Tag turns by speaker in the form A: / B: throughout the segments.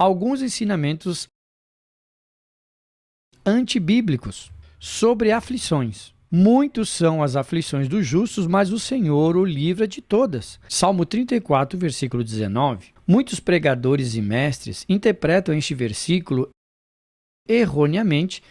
A: alguns ensinamentos antibíblicos sobre aflições. Muitos são as aflições dos justos, mas o Senhor o livra de todas. Salmo 34, versículo 19. Muitos pregadores e mestres interpretam este versículo erroneamente,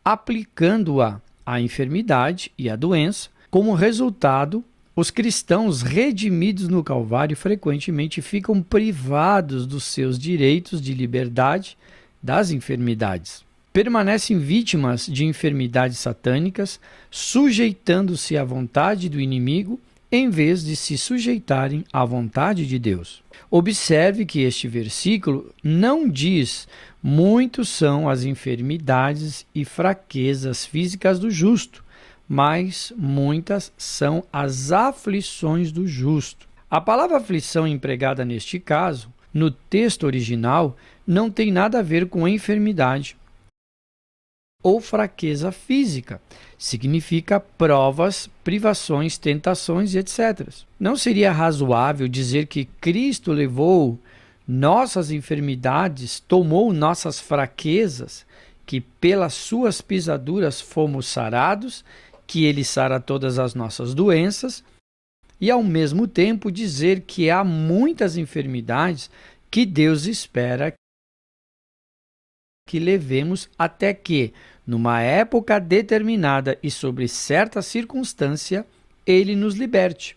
A: aplicando-a à enfermidade e à doença. Como resultado, os cristãos redimidos no Calvário frequentemente ficam privados dos seus direitos de liberdade das enfermidades. Permanecem vítimas de enfermidades satânicas, sujeitando-se à vontade do inimigo, em vez de se sujeitarem à vontade de Deus. Observe que este versículo não diz: muitos são as enfermidades e fraquezas físicas do justo, mas muitas são as aflições do justo. A palavra aflição empregada neste caso, no texto original, não tem nada a ver com enfermidade ou fraqueza física. Significa provas, privações, tentações, etc. Não seria razoável dizer que Cristo levou nossas enfermidades, tomou nossas fraquezas, que pelas suas pisaduras fomos sarados, que ele sara todas as nossas doenças, e ao mesmo tempo dizer que há muitas enfermidades que Deus espera que levemos até que, numa época determinada e sobre certa circunstância, ele nos liberte.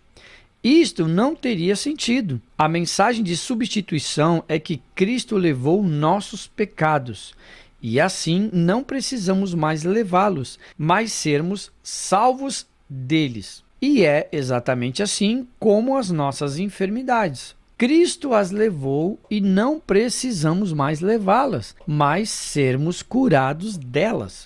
A: Isto não teria sentido. A mensagem de substituição é que Cristo levou nossos pecados e assim não precisamos mais levá-los, mas sermos salvos deles. E é exatamente assim como as nossas enfermidades. Cristo as levou e não precisamos mais levá-las, mas sermos curados delas.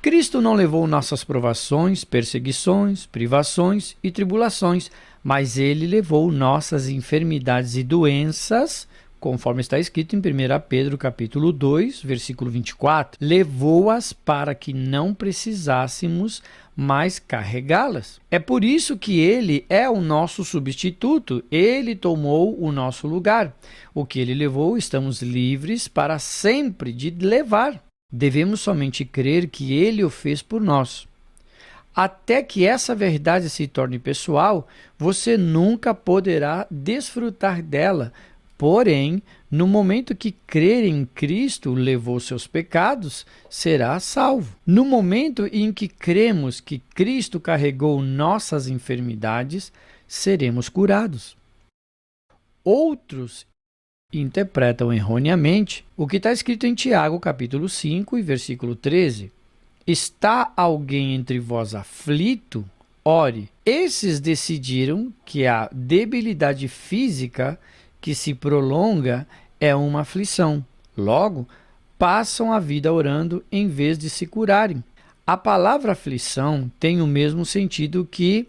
A: Cristo não levou nossas provações, perseguições, privações e tribulações, mas ele levou nossas enfermidades e doenças, conforme está escrito em 1 Pedro capítulo 2, versículo 24. Levou-as para que não precisássemos mais carregá-las. É por isso que ele é o nosso substituto, ele tomou o nosso lugar. O que ele levou, estamos livres para sempre de levar. Devemos somente crer que ele o fez por nós. Até que essa verdade se torne pessoal, você nunca poderá desfrutar dela. Porém, no momento que crer em Cristo levou seus pecados, será salvo. No momento em que cremos que Cristo carregou nossas enfermidades, seremos curados. Outros interpretam erroneamente o que está escrito em Tiago, capítulo 5, e versículo 13. Está alguém entre vós aflito? Ore. Esses decidiram que a debilidade física que se prolonga é uma aflição. Logo, passam a vida orando em vez de se curarem. A palavra aflição tem o mesmo sentido que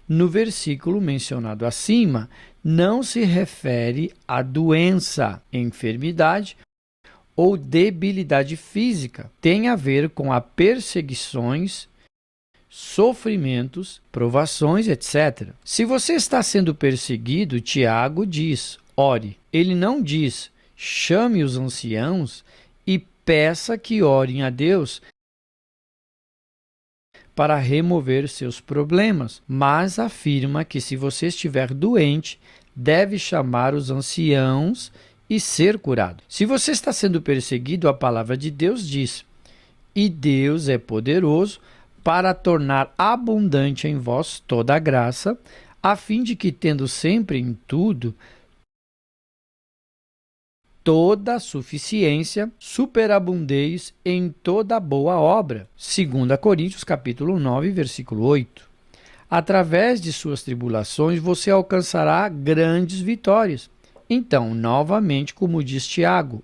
A: no versículo mencionado acima, não se refere à doença, enfermidade ou debilidade física. Tem a ver com as perseguições, sofrimentos, provações, etc. Se você está sendo perseguido, Tiago diz: ore. Ele não diz: chame os anciãos e peça que orem a Deus para remover seus problemas, mas afirma que se você estiver doente, deve chamar os anciãos e ser curado. Se você está sendo perseguido, a palavra de Deus diz: e Deus é poderoso para tornar abundante em vós toda a graça, a fim de que, tendo sempre em tudo toda a suficiência, superabundeis em toda boa obra. 2 Coríntios capítulo 9, versículo 8. Através de suas tribulações, você alcançará grandes vitórias. Então, novamente, como diz Tiago,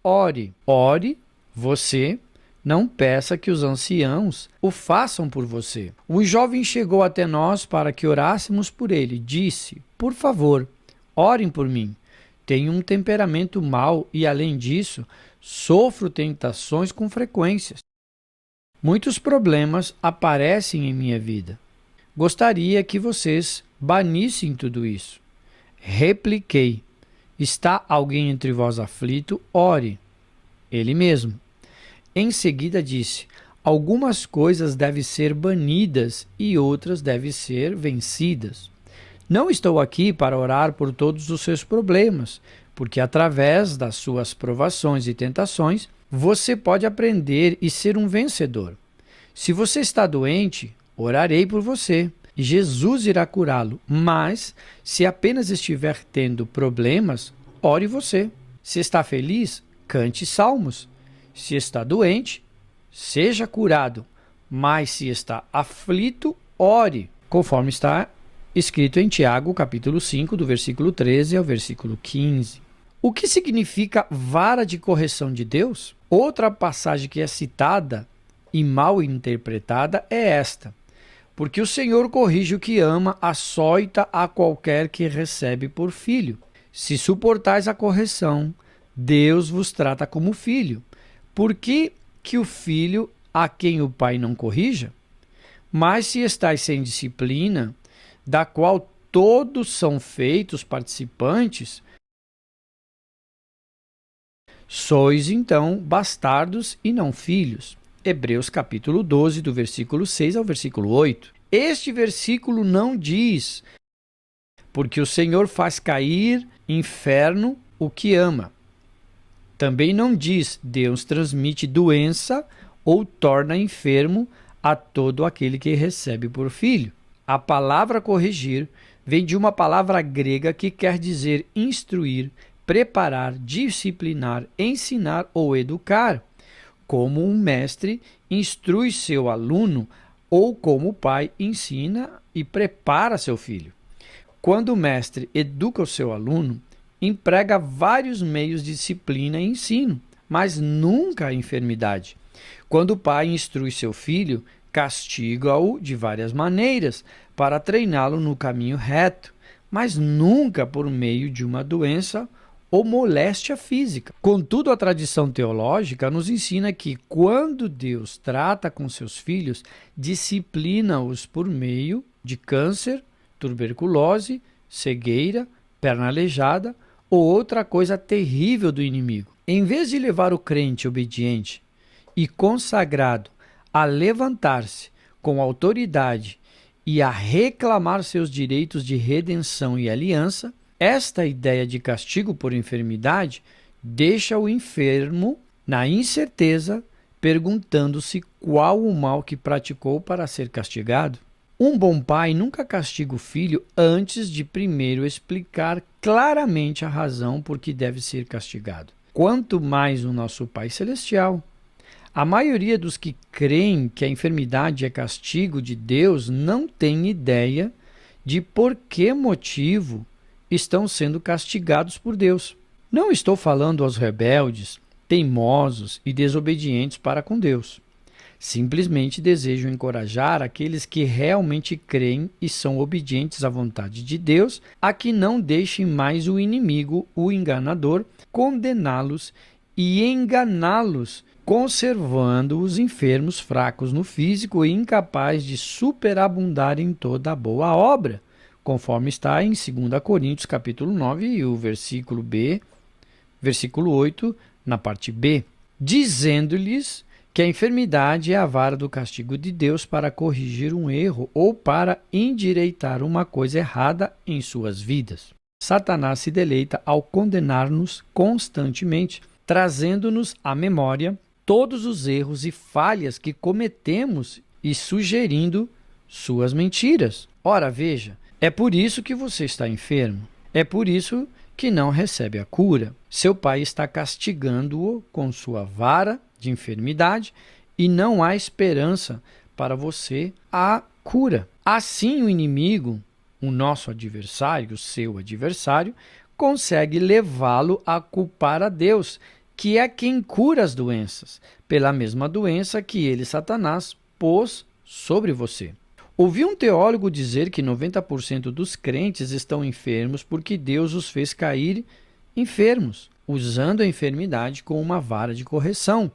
A: ore. Ore, você, não peça que os anciãos o façam por você. Um jovem chegou até nós para que orássemos por ele. Disse: por favor, orem por mim. Tenho um temperamento mau e, além disso, sofro tentações com frequência. Muitos problemas aparecem em minha vida. Gostaria que vocês banissem tudo isso. Repliquei: Está alguém entre vós aflito? Ore. Ele mesmo. Em seguida disse: algumas coisas devem ser banidas e outras devem ser vencidas. Não estou aqui para orar por todos os seus problemas, porque através das suas provações e tentações, você pode aprender e ser um vencedor. Se você está doente, orarei por você. Jesus irá curá-lo, mas se apenas estiver tendo problemas, ore você. Se está feliz, cante salmos. Se está doente, seja curado, mas se está aflito, ore, conforme está escrito em Tiago, capítulo 5, do versículo 13 ao versículo 15. O que significa vara de correção de Deus? Outra passagem que é citada e mal interpretada é esta: porque o Senhor corrige o que ama, açoita a qualquer que recebe por filho. Se suportais a correção, Deus vos trata como filho. Por que o filho a quem o pai não corrija? Mas se estáis sem disciplina, da qual todos são feitos participantes, sois então bastardos e não filhos. Hebreus capítulo 12, do versículo 6 ao versículo 8. Este versículo não diz: porque o Senhor faz cair inferno o que ama. Também não diz: Deus transmite doença ou torna enfermo a todo aquele que recebe por filho. A palavra corrigir vem de uma palavra grega que quer dizer instruir, preparar, disciplinar, ensinar ou educar, como um mestre instrui seu aluno ou como o pai ensina e prepara seu filho. Quando o mestre educa o seu aluno, emprega vários meios de disciplina e ensino, mas nunca a enfermidade. Quando o pai instrui seu filho, castiga-o de várias maneiras para treiná-lo no caminho reto, mas nunca por meio de uma doença ou moléstia física. Contudo, a tradição teológica nos ensina que, quando Deus trata com seus filhos, disciplina-os por meio de câncer, tuberculose, cegueira, perna aleijada ou outra coisa terrível do inimigo. Em vez de levar o crente obediente e consagrado a levantar-se com autoridade e a reclamar seus direitos de redenção e aliança, esta ideia de castigo por enfermidade deixa o enfermo na incerteza, perguntando-se qual o mal que praticou para ser castigado. Um bom pai nunca castiga o filho antes de primeiro explicar claramente a razão por que deve ser castigado. Quanto mais o nosso Pai Celestial. A maioria dos que creem que a enfermidade é castigo de Deus não tem ideia de por que motivo estão sendo castigados por Deus. Não estou falando aos rebeldes, teimosos e desobedientes para com Deus. Simplesmente desejo encorajar aqueles que realmente creem e são obedientes à vontade de Deus a que não deixem mais o inimigo, o enganador, condená-los e enganá-los, conservando os enfermos fracos no físico e incapazes de superabundar em toda a boa obra, conforme está em 2 Coríntios capítulo 9 e o versículo 8, na parte B, dizendo-lhes que a enfermidade é a vara do castigo de Deus para corrigir um erro ou para endireitar uma coisa errada em suas vidas. Satanás se deleita ao condenar-nos constantemente, trazendo-nos à memória todos os erros e falhas que cometemos e sugerindo suas mentiras. Ora, veja, é por isso que você está enfermo. É por isso que não recebe a cura. Seu pai está castigando-o com sua vara de enfermidade e não há esperança para você a cura. Assim, o inimigo, o nosso adversário, o seu adversário, consegue levá-lo a culpar a Deus, que é quem cura as doenças, pela mesma doença que ele, Satanás, pôs sobre você. Ouvi um teólogo dizer que 90% dos crentes estão enfermos porque Deus os fez cair enfermos, usando a enfermidade como uma vara de correção,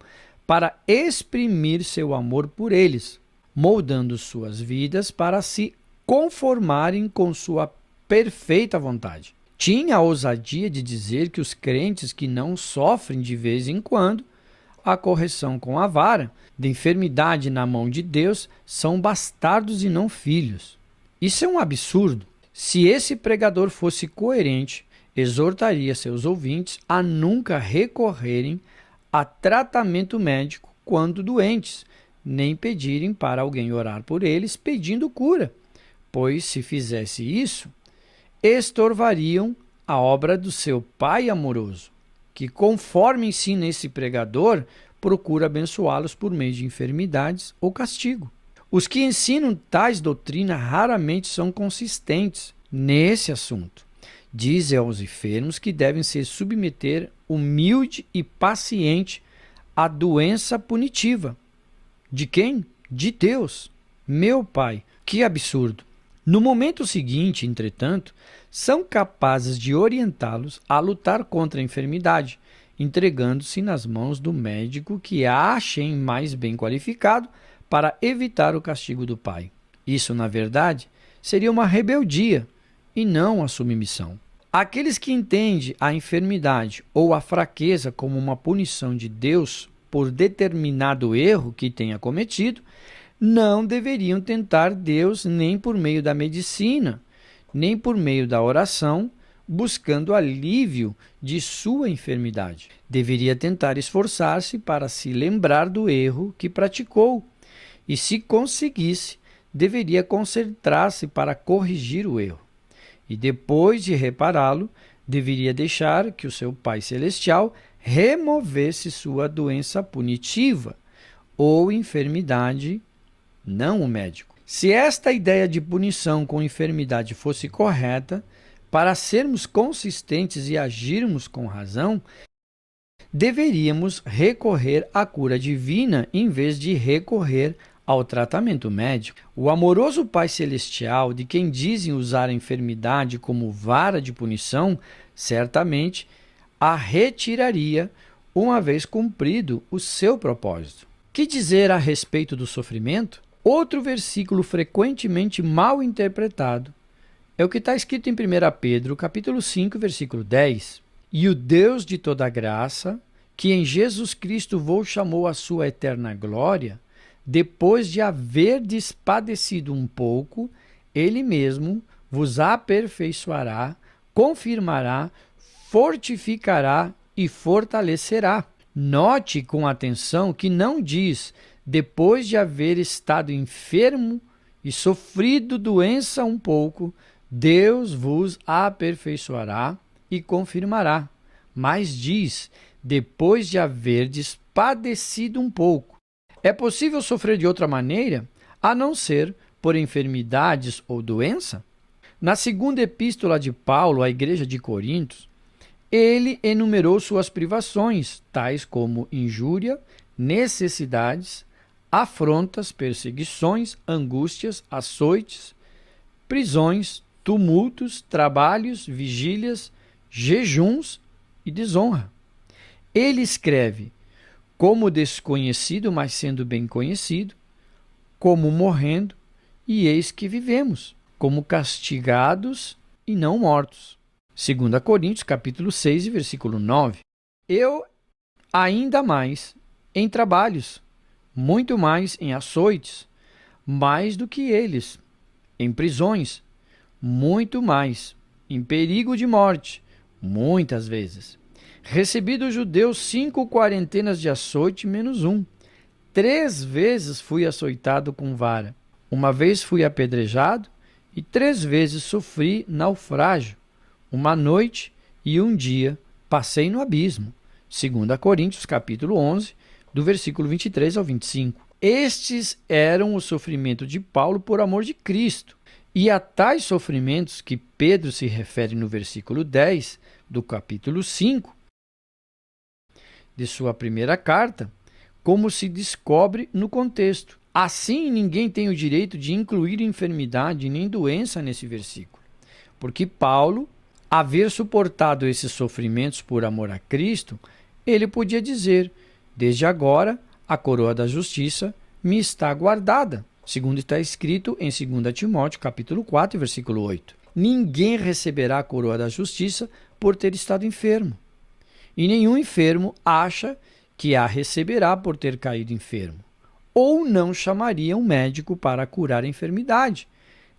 A: para exprimir seu amor por eles, moldando suas vidas para se conformarem com sua perfeita vontade. Tinha a ousadia de dizer que os crentes que não sofrem de vez em quando a correção com a vara de enfermidade na mão de Deus são bastardos e não filhos. Isso é um absurdo. Se esse pregador fosse coerente, exortaria seus ouvintes a nunca recorrerem a tratamento médico quando doentes, nem pedirem para alguém orar por eles pedindo cura, pois se fizesse isso, estorvariam a obra do seu Pai amoroso, que, conforme ensina esse pregador, procura abençoá-los por meio de enfermidades ou castigo. Os que ensinam tais doutrinas raramente são consistentes nesse assunto. Dizem aos enfermos que devem se submeter humilde e paciente à doença punitiva. De quem? De Deus. Meu Pai, que absurdo! No momento seguinte, entretanto, são capazes de orientá-los a lutar contra a enfermidade, entregando-se nas mãos do médico que achem mais bem qualificado para evitar o castigo do Pai. Isso, na verdade, seria uma rebeldia e não a submissão. Aqueles que entendem a enfermidade ou a fraqueza como uma punição de Deus por determinado erro que tenha cometido, não deveriam tentar Deus nem por meio da medicina, nem por meio da oração, buscando alívio de sua enfermidade. Deveria tentar esforçar-se para se lembrar do erro que praticou e, se conseguisse, deveria concentrar-se para corrigir o erro. E depois de repará-lo, deveria deixar que o seu Pai Celestial removesse sua doença punitiva ou enfermidade, não o médico. Se esta ideia de punição com enfermidade fosse correta, para sermos consistentes e agirmos com razão, deveríamos recorrer à cura divina em vez de recorrer ao tratamento médico. O amoroso Pai Celestial, de quem dizem usar a enfermidade como vara de punição, certamente a retiraria uma vez cumprido o seu propósito. Que dizer a respeito do sofrimento? Outro versículo frequentemente mal interpretado é o que está escrito em 1 Pedro, capítulo 5, versículo 10. E o Deus de toda graça, que em Jesus Cristo vos chamou à sua eterna glória, depois de haverdes padecido um pouco, ele mesmo vos aperfeiçoará, confirmará, fortificará e fortalecerá. Note com atenção que não diz depois de haver estado enfermo e sofrido doença um pouco, Deus vos aperfeiçoará e confirmará. Mas diz, depois de haverdes padecido um pouco. É possível sofrer de outra maneira, a não ser por enfermidades ou doença? Na segunda epístola de Paulo à igreja de Corinto, ele enumerou suas privações, tais como injúria, necessidades, afrontas, perseguições, angústias, açoites, prisões, tumultos, trabalhos, vigílias, jejuns e desonra. Ele escreve, como desconhecido, mas sendo bem conhecido, como morrendo, e eis que vivemos, como castigados e não mortos. 2 Coríntios, capítulo 6, versículo 9. Eu, ainda mais, em trabalhos, muito mais em açoites, mais do que eles, em prisões, muito mais, em perigo de morte, muitas vezes. Recebi dos judeus 5 quarentenas de açoite menos 1. 3 vezes fui açoitado com vara. Uma vez fui apedrejado e 3 vezes sofri naufrágio. Uma noite e um dia passei no abismo. 2 Coríntios, capítulo 11, do versículo 23 ao 25. Estes eram o sofrimento de Paulo por amor de Cristo. E a tais sofrimentos que Pedro se refere no versículo 10 do capítulo 5 de sua primeira carta, como se descobre no contexto. Assim, ninguém tem o direito de incluir enfermidade nem doença nesse versículo, porque Paulo, haver suportado esses sofrimentos por amor a Cristo, ele podia dizer, desde agora a coroa da justiça me está guardada, segundo está escrito em 2 Timóteo, capítulo 4, versículo 8. ninguém receberá a coroa da justiça por ter estado enfermo. E nenhum enfermo acha que a receberá por ter caído enfermo. Ou não chamaria um médico para curar a enfermidade,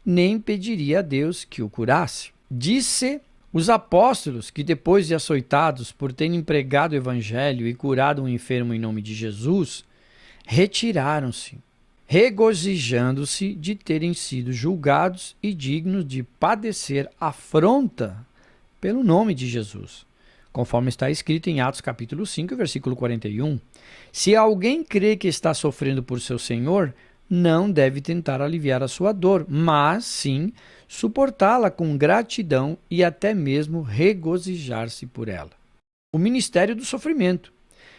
A: nem pediria a Deus que o curasse. Disse os apóstolos que, depois de açoitados por terem pregado o evangelho e curado um enfermo em nome de Jesus, retiraram-se, regozijando-se de terem sido julgados e dignos de padecer afronta pelo nome de Jesus, conforme está escrito em Atos capítulo 5, versículo 41. Se alguém crê que está sofrendo por seu Senhor, não deve tentar aliviar a sua dor, mas sim suportá-la com gratidão e até mesmo regozijar-se por ela. O ministério do sofrimento.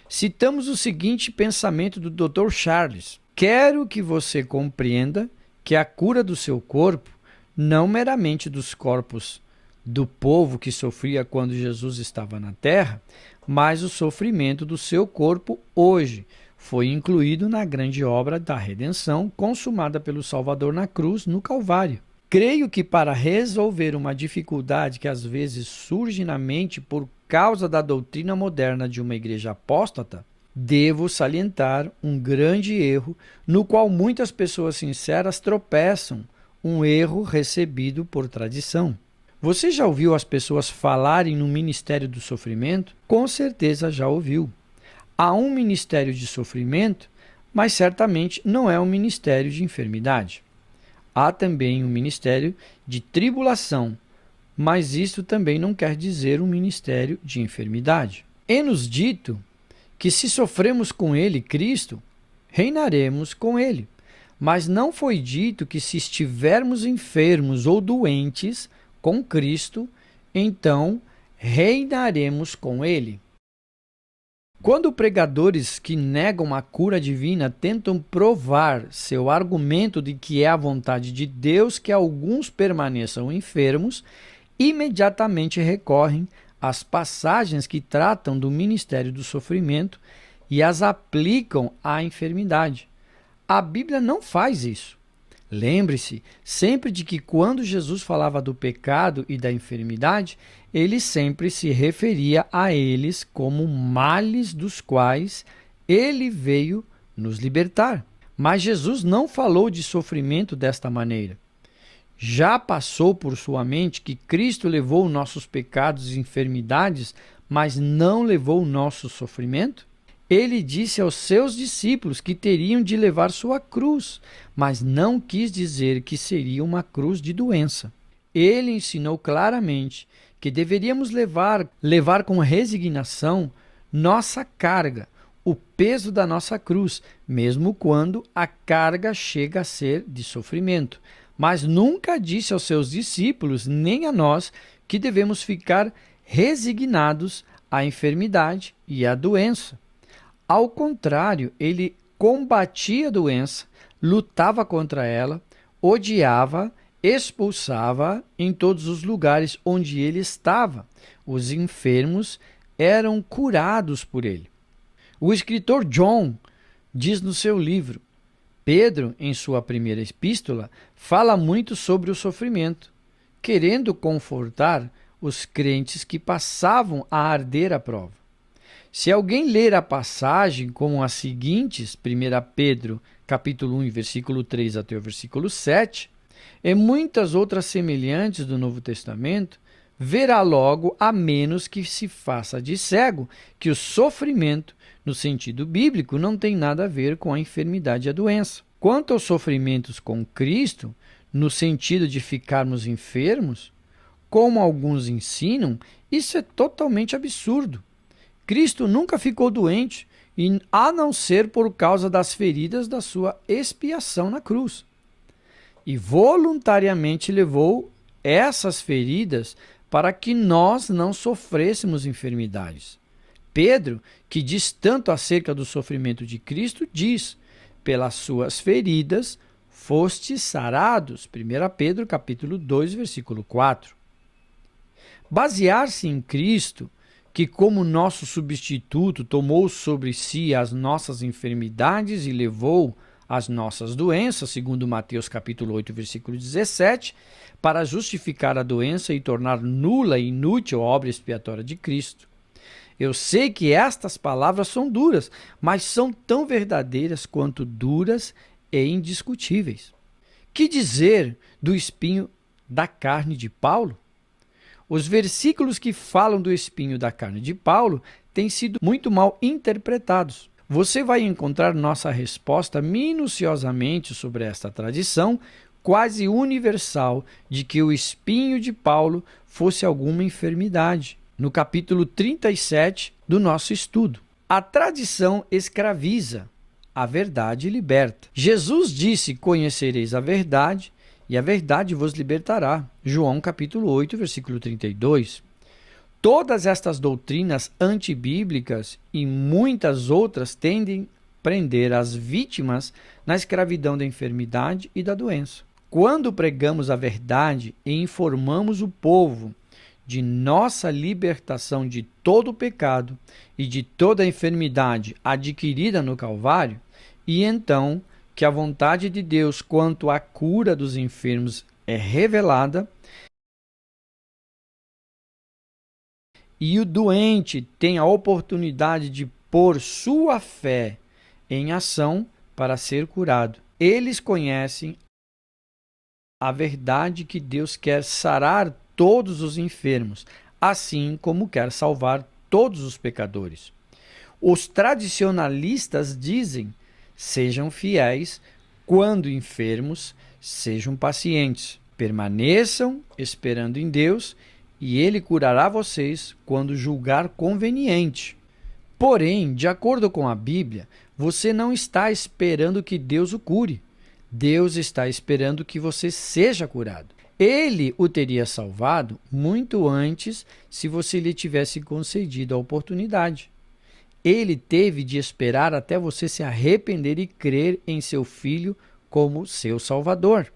A: Citamos o seguinte pensamento do Dr. Charles: quero que você compreenda que a cura do seu corpo, não meramente dos corpos do povo que sofria quando Jesus estava na terra, mas o sofrimento do seu corpo hoje foi incluído na grande obra da redenção consumada pelo Salvador na cruz, no Calvário. Creio que para resolver uma dificuldade que às vezes surge na mente por causa da doutrina moderna de uma igreja apóstata, devo salientar um grande erro no qual muitas pessoas sinceras tropeçam, um erro recebido por tradição. Você já ouviu as pessoas falarem no ministério do sofrimento? Com certeza já ouviu. Há um ministério de sofrimento, mas certamente não é um ministério de enfermidade. Há também um ministério de tribulação, mas isso também não quer dizer um ministério de enfermidade. É-nos dito que se sofremos com ele, Cristo, reinaremos com ele. Mas não foi dito que se estivermos enfermos ou doentes com Cristo, então reinaremos com ele. Quando pregadores que negam a cura divina tentam provar seu argumento de que é a vontade de Deus que alguns permaneçam enfermos, imediatamente recorrem às passagens que tratam do ministério do sofrimento e as aplicam à enfermidade. A Bíblia não faz isso. Lembre-se sempre de que quando Jesus falava do pecado e da enfermidade, ele sempre se referia a eles como males dos quais ele veio nos libertar. Mas Jesus não falou de sofrimento desta maneira. Já passou por sua mente que Cristo levou nossos pecados e enfermidades, mas não levou o nosso sofrimento? Ele disse aos seus discípulos que teriam de levar sua cruz, mas não quis dizer que seria uma cruz de doença. Ele ensinou claramente que deveríamos levar com resignação nossa carga, o peso da nossa cruz, mesmo quando a carga chega a ser de sofrimento. Mas nunca disse aos seus discípulos, nem a nós, que devemos ficar resignados à enfermidade e à doença. Ao contrário, ele combatia a doença, lutava contra ela, odiava, expulsava em todos os lugares onde ele estava. Os enfermos eram curados por ele. O escritor John diz no seu livro: Pedro, em sua primeira epístola, fala muito sobre o sofrimento, querendo confortar os crentes que passavam a arder a prova. Se alguém ler a passagem como as seguintes, 1 Pedro, capítulo 1, versículo 3 até o versículo 7, e muitas outras semelhantes do Novo Testamento, verá logo, a menos que se faça de cego, que o sofrimento, no sentido bíblico, não tem nada a ver com a enfermidade e a doença. Quanto aos sofrimentos com Cristo, no sentido de ficarmos enfermos, como alguns ensinam, isso é totalmente absurdo. Cristo nunca ficou doente, a não ser por causa das feridas da sua expiação na cruz. E voluntariamente levou essas feridas para que nós não sofrêssemos enfermidades. Pedro, que diz tanto acerca do sofrimento de Cristo, diz: pelas suas feridas fostes sarados. 1 Pedro capítulo 2, versículo 4. Basear-se em Cristo, que como nosso substituto tomou sobre si as nossas enfermidades e levou as nossas doenças, segundo Mateus capítulo 8, versículo 17, para justificar a doença e tornar nula e inútil a obra expiatória de Cristo. Eu sei que estas palavras são duras, mas são tão verdadeiras quanto duras e indiscutíveis. Que dizer do espinho da carne de Paulo? Os versículos que falam do espinho da carne de Paulo têm sido muito mal interpretados. Você vai encontrar nossa resposta minuciosamente sobre esta tradição quase universal de que o espinho de Paulo fosse alguma enfermidade, no capítulo 37 do nosso estudo. A tradição escraviza, a verdade liberta. Jesus disse: conhecereis a verdade, e a verdade vos libertará. João capítulo 8, versículo 32. Todas estas doutrinas antibíblicas e muitas outras tendem a prender as vítimas na escravidão da enfermidade e da doença. Quando pregamos a verdade e informamos o povo de nossa libertação de todo o pecado e de toda a enfermidade adquirida no Calvário, e então que a vontade de Deus quanto à cura dos enfermos é revelada, e o doente tem a oportunidade de pôr sua fé em ação para ser curado. Eles conhecem a verdade que Deus quer sarar todos os enfermos, assim como quer salvar todos os pecadores. Os tradicionalistas dizem: sejam fiéis quando enfermos, sejam pacientes, permaneçam esperando em Deus, e Ele curará vocês quando julgar conveniente. Porém, de acordo com a Bíblia, você não está esperando que Deus o cure. Deus está esperando que você seja curado. Ele o teria salvado muito antes se você lhe tivesse concedido a oportunidade. Ele teve de esperar até você se arrepender e crer em seu Filho como seu Salvador.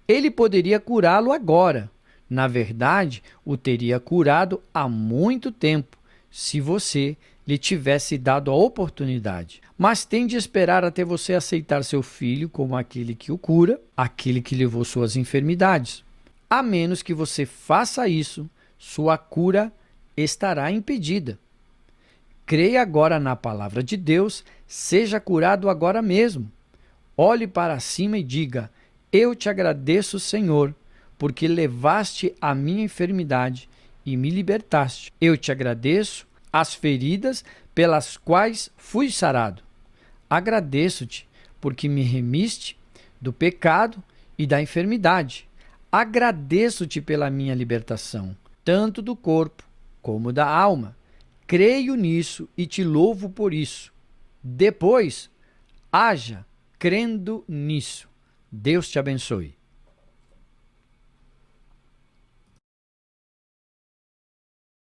A: Ele poderia curá-lo agora. Na verdade, o teria curado há muito tempo, se você lhe tivesse dado a oportunidade. Mas tem de esperar até você aceitar seu Filho como aquele que o cura, aquele que levou suas enfermidades. A menos que você faça isso, sua cura estará impedida. Creia agora na palavra de Deus, seja curado agora mesmo. Olhe para cima e diga: eu te agradeço, Senhor, porque levaste a minha enfermidade e me libertaste. Eu te agradeço as feridas pelas quais fui sarado. Agradeço-te porque me remiste do pecado e da enfermidade. Agradeço-te pela minha libertação, tanto do corpo como da alma. Creio nisso e te louvo por isso. Depois, haja crendo nisso. Deus te abençoe.